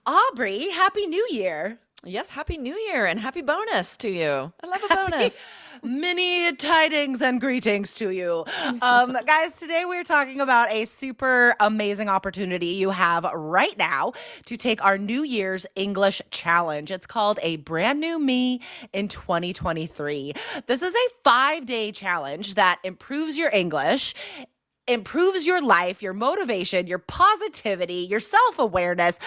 Aubrey, Happy New Year. Yes, Happy New Year and happy bonus to you. I love a bonus. Many tidings and greetings to you. Guys, today we're talking about a super amazing opportunity you have right now to take our New Year's English Challenge. It's called A Brand New Me in 2023. This is a 5-day challenge that improves your English, improves your life, your motivation, your positivity, your self awareness.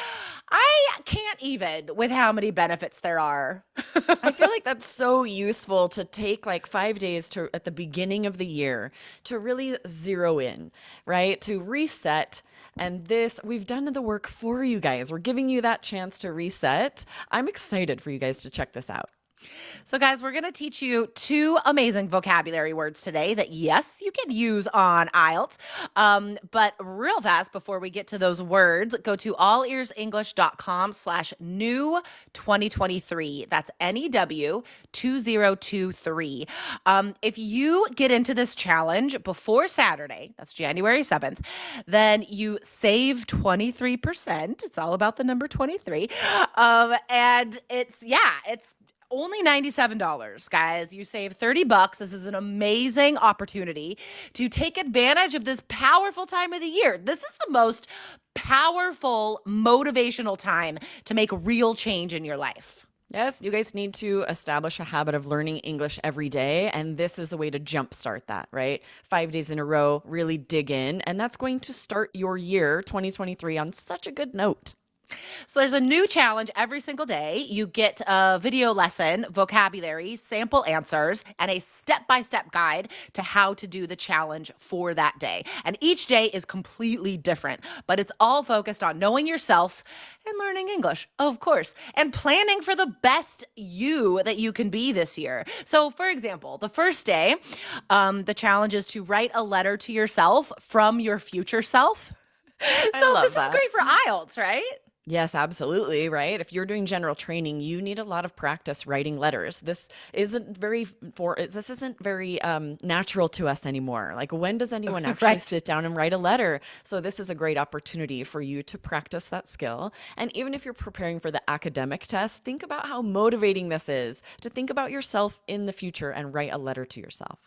I can't even with how many benefits there are. I feel like that's so useful to take like 5 days to at the beginning of the year to really zero in, right? To reset. And this, we've done the work for you guys. We're giving you that chance to reset. I'm excited for you guys to check this out. So, guys, we're going to teach you 2 amazing vocabulary words today that, yes, you can use on IELTS. But real fast, before we get to those words, go to allearsenglish.com/new 2023. That's NEW 2023. If you get into this challenge before Saturday, that's January 7th, then you save 23%. It's all about the number 23. And it's only $97, guys. You save $30. This is an amazing opportunity to take advantage of this powerful time of the year. This is the most powerful motivational time to make real change in your life. Yes, you guys need to establish a habit of learning English every day. And this is a way to jumpstart that, right? 5 days in a row, really dig in. And that's going to start your year 2023 on such a good note. So there's a new challenge every single day. You get a video lesson, vocabulary, sample answers, and a step-by-step guide to how to do the challenge for that day. And each day is completely different, but it's all focused on knowing yourself and learning English, of course, and planning for the best you that you can be this year. So for example, the first day, the challenge is to write a letter to yourself from your future self. I So love this is that. great for IELTS, right? Yes, absolutely, right? If you're doing general training, you need a lot of practice writing letters. This isn't very natural to us anymore. Like, when does anyone actually Right. sit down and write a letter? So this is a great opportunity for you to practice that skill. And even if you're preparing for the academic test, think about how motivating this is to think about yourself in the future and write a letter to yourself.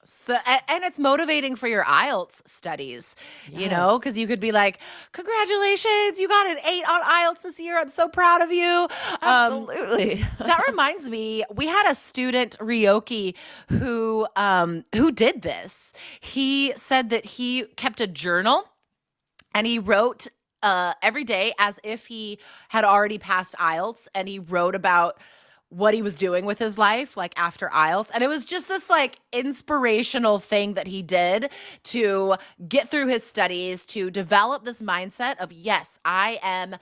So, and it's motivating for your IELTS studies, Yes, because you could be like, congratulations, you got an 8 on IELTS this year. I'm so proud of you. Um, absolutely. that reminds me, we had a student, Ryoki, who did this. He said that he kept a journal and he wrote every day as if he had already passed IELTS, and he wrote about what he was doing with his life like after IELTS. And it was just this like inspirational thing that he did to get through his studies, to develop this mindset of, yes, I am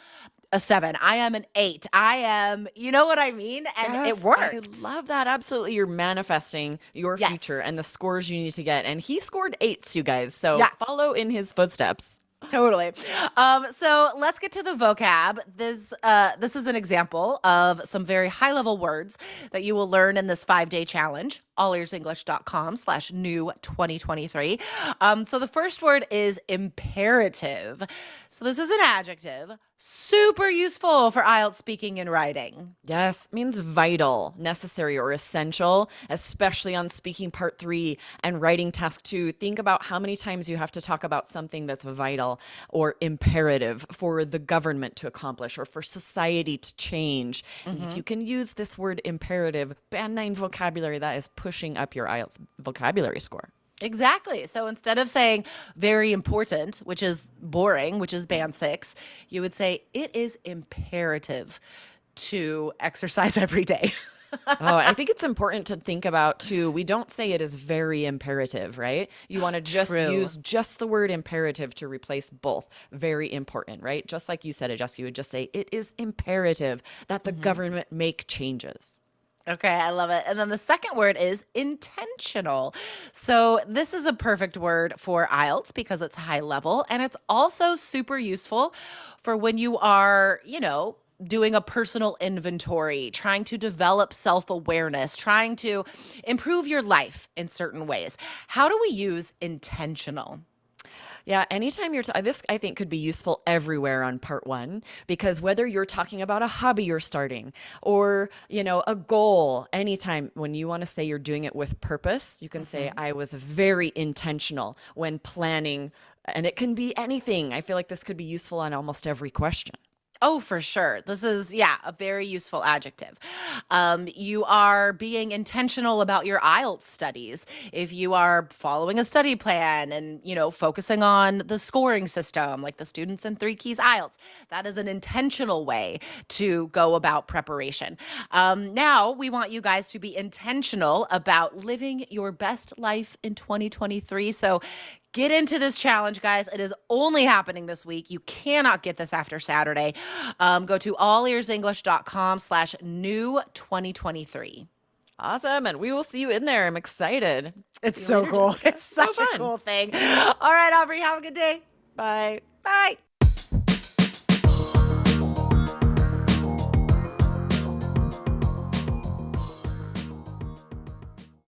a 7, I am an 8, I am, you know what I mean? And it Yes, I worked. love that. Absolutely. You're manifesting your future and Yes. the scores you need to get. And he scored 8s, you guys. So Yeah. follow in his footsteps. Totally. So let's get to the vocab. This is an example of some very high level words that you will learn in this 5-day challenge. allearsenglish.com/new 2023. So the first word is imperative. So this is an adjective, super useful for IELTS speaking and writing. Yes, means vital, necessary, or essential, especially on speaking part 3 and writing task 2. Think about how many times you have to talk about something that's vital or imperative for the government to accomplish or for society to change. And if you can use this word imperative, band 9 vocabulary, that is pushing up your IELTS vocabulary score. Exactly. So instead of saying very important, which is boring, which is band 6, you would say it is imperative to exercise every day. Oh, I think it's important to think about too. We don't say it is very imperative, right? You want to just True. use just the word imperative to replace both. Very important, right? Just like you said it, Jessica, you would just say it is imperative that the government make changes. Okay, I love it. And then the second word is intentional. So this is a perfect word for IELTS because it's high level, and it's also super useful for when you are, doing a personal inventory, trying to develop self-awareness, trying to improve your life in certain ways. How do we use intentional? Yeah, anytime this I think could be useful everywhere on part one, because whether you're talking about a hobby you're starting or, a goal, anytime when you want to say you're doing it with purpose, you can say, Mhm. I was very intentional when planning, and it can be anything. I feel like this could be useful on almost every question. Oh, for sure. This is, yeah, a very useful adjective. You are being intentional about your IELTS studies. If you are following a study plan and, focusing on the scoring system, like the Students in Three Keys IELTS, that is an intentional way to go about preparation. Now, we want you guys to be intentional about living your best life in 2023. So, get into this challenge, guys. It is only happening this week. You cannot get this after Saturday. Go to allearsenglish.com/new 2023. Awesome. And we will see you in there. I'm excited. It's See you so later, cool. Jessica. It's So such a fun. cool thing. All right, Aubrey, have a good day. Bye. Bye.